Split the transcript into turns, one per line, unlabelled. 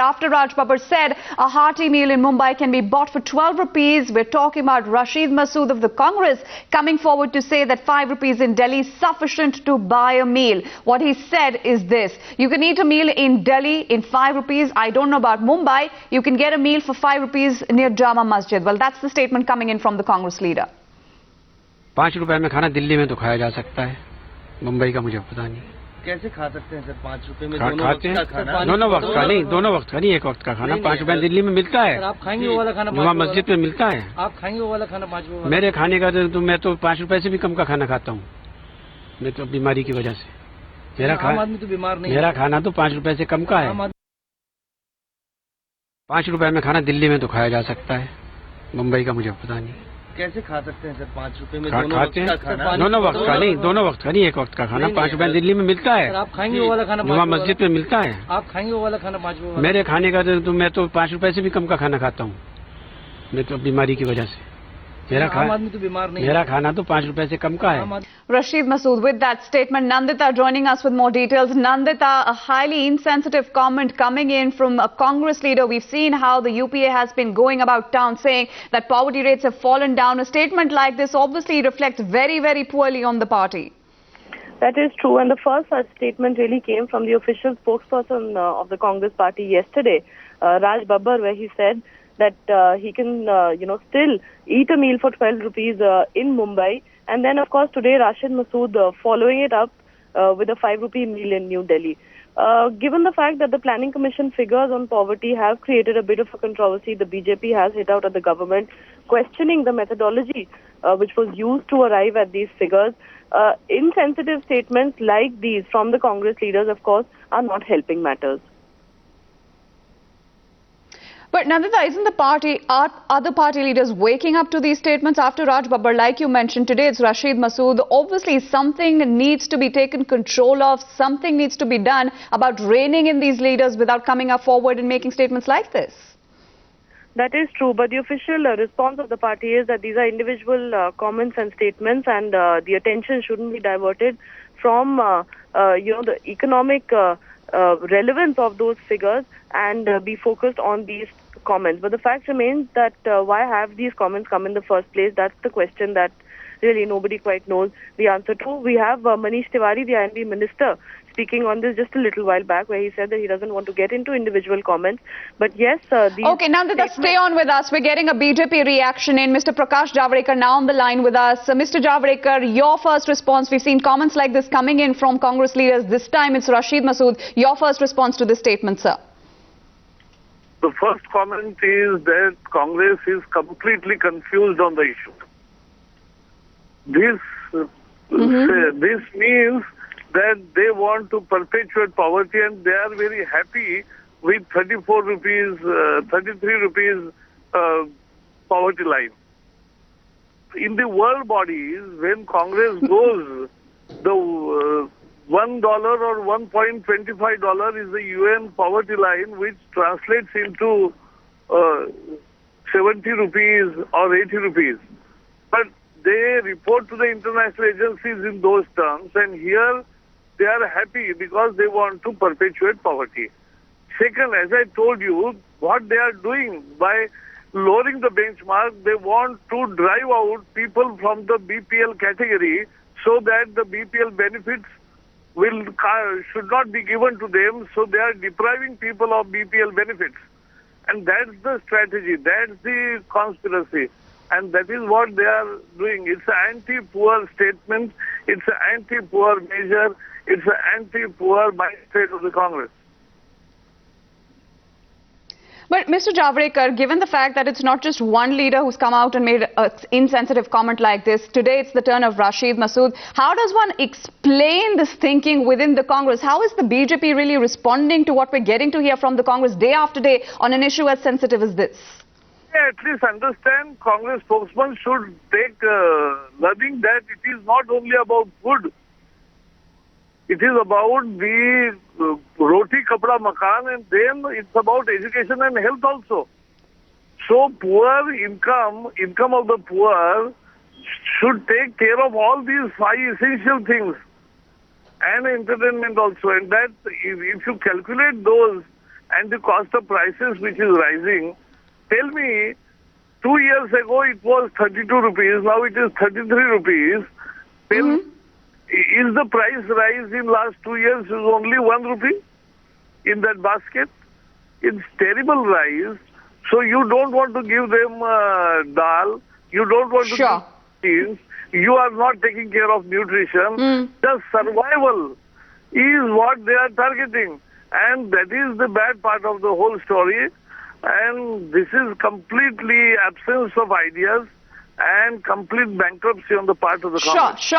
After Raj Babbar said a hearty meal in Mumbai can be bought for 12 rupees, we're talking about Rashid Masood of the Congress coming forward to say that 5 rupees in Delhi is sufficient to buy a meal. What he said is this: you can eat a meal in Delhi in 5 rupees. I don't know about Mumbai. You can get a meal for 5 rupees near Jama Masjid. Well, that's the statement coming in from the Congress leader.
5 रुपए में खाना दिल्ली में तो खाया जा सकता है, मुंबई का मुझे पता नहीं।
कैसे खा सकते हैं सर 5 रुपए में?
खाते हैं दोनों वक्त का नहीं, दोनों वक्त का नहीं, एक वक्त का खाना 5 रुपए दिल्ली में मिलता है।
आप खाएंगे वो वाला खाना?
जुमा मस्जिद में मिलता है।
आप खाएंगे वो वाला खाना 5 रुपए?
मेरे खाने का तो मैं तो 5 रुपए से भी कम का खाना खाता हूँ, मैं तो बीमारी की वजह से।
आम आदमी तो बीमार नहीं,
मेरा खाना तो 5 रुपए से कम का है। 5 रुपए में खाना दिल्ली में तो खाया जा सकता है, मुंबई का मुझे पता नहीं।
कैसे खा सकते हैं सर 5 रुपए में?
खाते हैं दोनों वक्त का नहीं, दोनों वक्त का नहीं, एक वक्त का खाना 5 रुपए दिल्ली में मिलता है।
आप खाएंगे वो वाला खाना?
जुमा मस्जिद में मिलता है।
आप खाएंगे वो वाला खाना 5 रुपए?
मेरे खाने का तो मैं तो 5 रुपए से भी कम का खाना खाता हूँ, मैं तो बीमारी की वजह से।
आम आदमी तो बीमार नहीं,
मेरा खाना तो 5 रुपए से कम का है।
Rashid Masood with that statement. Nandita joining us with more details. Nandita, a highly insensitive comment coming in from a Congress leader. We've seen how the UPA has been going about town saying that poverty rates have fallen down. A statement like this obviously reflects very, very poorly on the party.
That is true, and the first such statement really came from the official spokesperson of the Congress party yesterday, Raj Babbar, where he said that he can, still eat a meal for 12 rupees in Mumbai. And then, of course, today Rashid Masood following it up with a 5 rupee meal in New Delhi. Given the fact that the Planning Commission figures on poverty have created a bit of a controversy, the BJP has hit out at the government, questioning the methodology which was used to arrive at these figures. Insensitive statements like these from the Congress leaders, of course, are not helping matters.
But Nandita, isn't the party, are other party leaders waking up to these statements after Raj Babbar? Like you mentioned, today it's Rashid Masood. Obviously, something needs to be taken control of, something needs to be done about reining in these leaders without coming up forward and making statements like this.
That is true, but the official response of the party is that these are individual comments and statements, and the attention shouldn't be diverted from, the economic relevance of those figures and be focused on these comments. But the fact remains that why have these comments come in the first place? That's the question that really nobody quite knows the answer to. We have Manish Tiwari, the INB minister, speaking on this just a little while back, where he said that he doesn't want to get into individual comments. But yes,
okay, Nandita, stay on with us. We're getting a BJP reaction in. Mr. Prakash Javadekar now on the line with us. Mr. Javadekar, your first response. We've seen comments like this coming in from Congress leaders. This time it's Rashid Masood. Your first response to this statement, sir?
The first comment is that Congress is completely confused on the issue. This means that they want to perpetuate poverty, and they are very happy with 33 rupees poverty line. In the world bodies, when Congress goes, the $1 or $1.25 is the UN poverty line, which translates into 70 rupees or 80 rupees. But they report to the international agencies in those terms, and here they are happy because they want to perpetuate poverty. Second, as I told you, what they are doing by lowering the benchmark, they want to drive out people from the BPL category so that the BPL benefits should not be given to them, so they are depriving people of BPL benefits. And that's the strategy, that's the conspiracy. And that is what they are doing. It's an anti-poor statement, it's an anti-poor measure, it's an anti-poor mindset of the Congress.
But Mr. Javadekar, given the fact that it's not just one leader who's come out and made an insensitive comment like this, today it's the turn of Rashid Masood. How does one explain this thinking within the Congress? How is the BJP really responding to what we're getting to hear from the Congress day after day on an issue as sensitive as this?
Yeah, at least understand Congress spokesman should take learning that it is not only about food. It is about the roti, kapda, makan, and then it's about education and health also. So poor income of the poor should take care of all these 5 essential things and entertainment also. And that if you calculate those, and the cost of prices which is rising, tell me, 2 years ago it was 32 rupees, now it is 33 rupees. Then is the price rise in last 2 years is only 1 rupee in that basket? It's terrible rise. So you don't want to give them dal, you don't want to give beans, you are not taking care of nutrition. The survival is what they are targeting. And that is the bad part of the whole story. And this is completely absence of ideas and complete bankruptcy on the part of the Congress.
Sure.